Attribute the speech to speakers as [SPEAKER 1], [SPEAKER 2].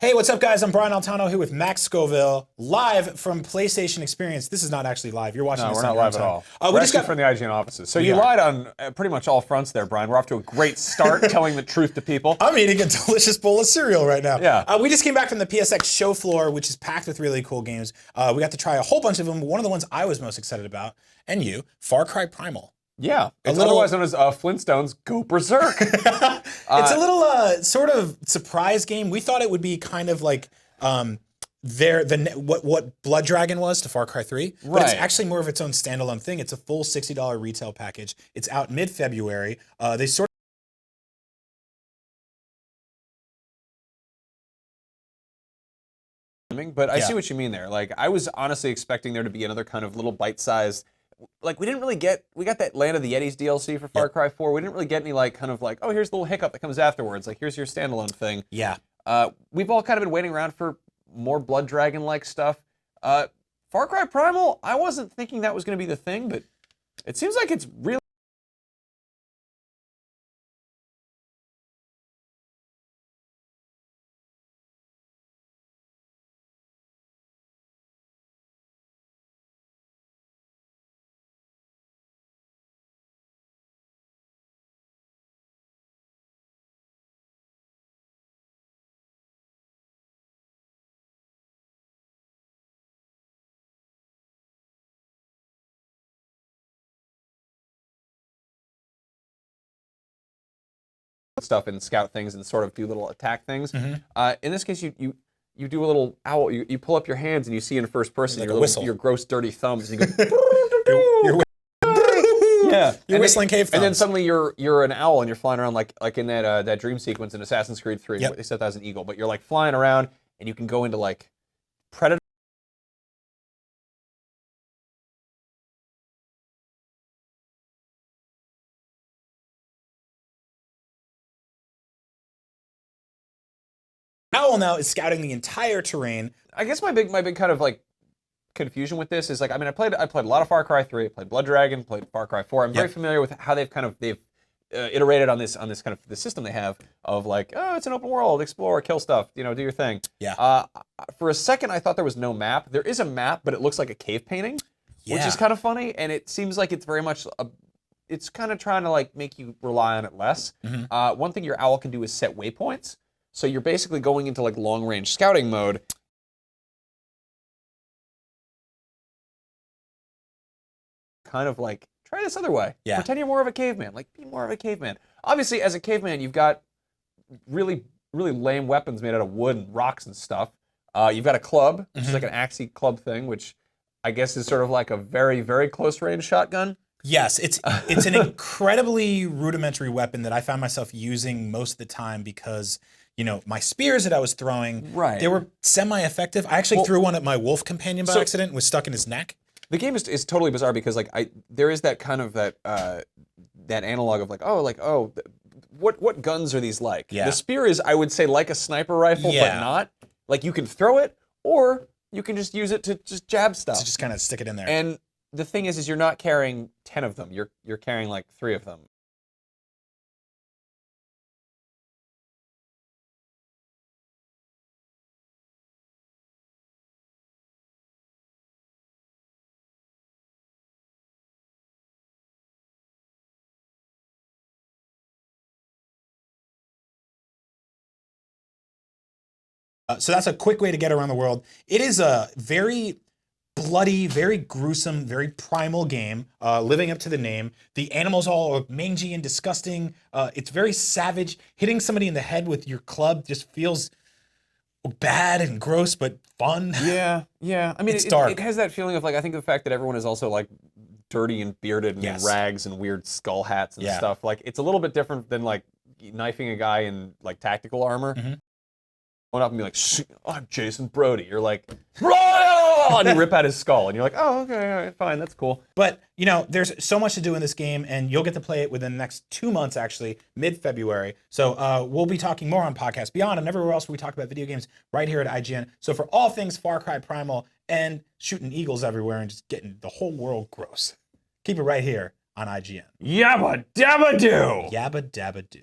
[SPEAKER 1] Hey, what's up, guys? I'm Brian Altano here with Max Scoville, live from PlayStation Experience. This is not actually live. You're watching
[SPEAKER 2] No,
[SPEAKER 1] this
[SPEAKER 2] we're
[SPEAKER 1] on
[SPEAKER 2] not
[SPEAKER 1] your
[SPEAKER 2] live
[SPEAKER 1] own
[SPEAKER 2] at
[SPEAKER 1] time.
[SPEAKER 2] all.
[SPEAKER 1] We
[SPEAKER 2] We're
[SPEAKER 1] just
[SPEAKER 2] actually
[SPEAKER 1] got
[SPEAKER 2] from the IGN offices. So
[SPEAKER 1] We
[SPEAKER 2] you
[SPEAKER 1] are.
[SPEAKER 2] lied on pretty much all fronts there, Brian. We're off to a great start telling the truth to people.
[SPEAKER 1] I'm eating a delicious bowl of cereal right now.
[SPEAKER 2] Yeah.
[SPEAKER 1] We just came back from the PSX show floor, which is packed with really cool games. We got to try a whole bunch of them. One of the ones I was most excited about, and you, Far Cry Primal.
[SPEAKER 2] Yeah, it's
[SPEAKER 1] little-
[SPEAKER 2] otherwise known as Flintstones Go Berserk.
[SPEAKER 1] It's a little sort of surprise game. We thought it would be kind of like what Blood Dragon was to Far Cry 3, but it's
[SPEAKER 2] Right.
[SPEAKER 1] actually more of its own standalone thing. It's a full $60 retail package. It's out mid-February. They sort
[SPEAKER 2] But I
[SPEAKER 1] Yeah.
[SPEAKER 2] see what you mean there. Like, I was honestly expecting there to be another kind of little bite-sized. Like, we got that Land of the Yetis DLC for Far Cry 4. We didn't really get any, like, kind of like, oh, here's the little hiccup that comes afterwards. Like, here's your standalone thing.
[SPEAKER 1] yeah.
[SPEAKER 2] We've all kind of been waiting around for more Blood Dragon-like stuff. Far Cry Primal, I wasn't thinking that was going to be the thing, but it seems like it's really. Stuff and scout things and sort of do little attack things. In this case, you do a little owl. You pull up your hands and you see in first person
[SPEAKER 1] Like a
[SPEAKER 2] your
[SPEAKER 1] whistle.
[SPEAKER 2] your gross dirty thumbs. And you go. Yeah,
[SPEAKER 1] You're whistling cave
[SPEAKER 2] and then
[SPEAKER 1] thumbs.
[SPEAKER 2] suddenly you're an owl and you're flying around like in that dream sequence in Assassin's Creed 3.
[SPEAKER 1] Yep.
[SPEAKER 2] They said that as an eagle, but you're like flying around and you can go into like predator.
[SPEAKER 1] Owl now is scouting the entire terrain.
[SPEAKER 2] I guess my big kind of like confusion with this is like, I mean, I played a lot of Far Cry 3, I played Blood Dragon, played Far Cry 4. I'm very familiar with how they've iterated on this kind of the system they have of like, oh, it's an open world, explore, kill stuff, do your thing.
[SPEAKER 1] Yeah.
[SPEAKER 2] For a second, I thought there was no map. There is a map, but it looks like a cave painting, which
[SPEAKER 1] Yeah.
[SPEAKER 2] is kind of funny, and it seems like it's very much it's kind of trying to like make you rely on it less. One thing your owl can do is set waypoints, so you're basically going into like long range scouting mode. Kind of like, try this other way.
[SPEAKER 1] Yeah.
[SPEAKER 2] Pretend you're more of a caveman. Like, be more of a caveman. Obviously, as a caveman, you've got really, really lame weapons made out of wood and rocks and stuff. You've got a club, which is like an axie club thing, which I guess is sort of like a very, very close range shotgun.
[SPEAKER 1] Yes, it's an incredibly rudimentary weapon that I found myself using most of the time because, my spears that I was throwing,
[SPEAKER 2] Right.
[SPEAKER 1] they were semi-effective. I actually threw one at my wolf companion by accident and was stuck in his neck.
[SPEAKER 2] The game is totally bizarre because like there is that kind of that analog of what guns are these like?
[SPEAKER 1] Yeah.
[SPEAKER 2] The spear is, I would say, like a sniper rifle,
[SPEAKER 1] Yeah.
[SPEAKER 2] but not. Like, you can throw it, or you can just use it to just jab stuff.
[SPEAKER 1] To just kind of stick it in there.
[SPEAKER 2] And the thing is you're not carrying 10 of them. You're carrying like 3 of them.
[SPEAKER 1] So that's a quick way to get around the world. It is a very bloody, very gruesome, very primal game, living up to the name. The animals all are mangy and disgusting. It's very savage. Hitting somebody in the head with your club just feels bad and gross, but fun.
[SPEAKER 2] Yeah. I mean,
[SPEAKER 1] It's dark.
[SPEAKER 2] It has that feeling of like, I think the fact that everyone is also like dirty and bearded and in
[SPEAKER 1] Yes.
[SPEAKER 2] rags and weird skull hats and
[SPEAKER 1] Yeah.
[SPEAKER 2] stuff. Like, it's a little bit different than like knifing a guy in like tactical armor. Going up and be like, I'm Jason Brody. You're like, and you rip out his skull, and you're like, oh, okay, all right, fine, that's cool.
[SPEAKER 1] But, there's so much to do in this game, and you'll get to play it within the next 2 months, actually, mid-February. So we'll be talking more on Podcast Beyond and everywhere else where we talk about video games right here at IGN. So for all things Far Cry Primal and shooting eagles everywhere and just getting the whole world gross, keep it right here on IGN.
[SPEAKER 2] Yabba dabba doo!
[SPEAKER 1] Yabba dabba doo.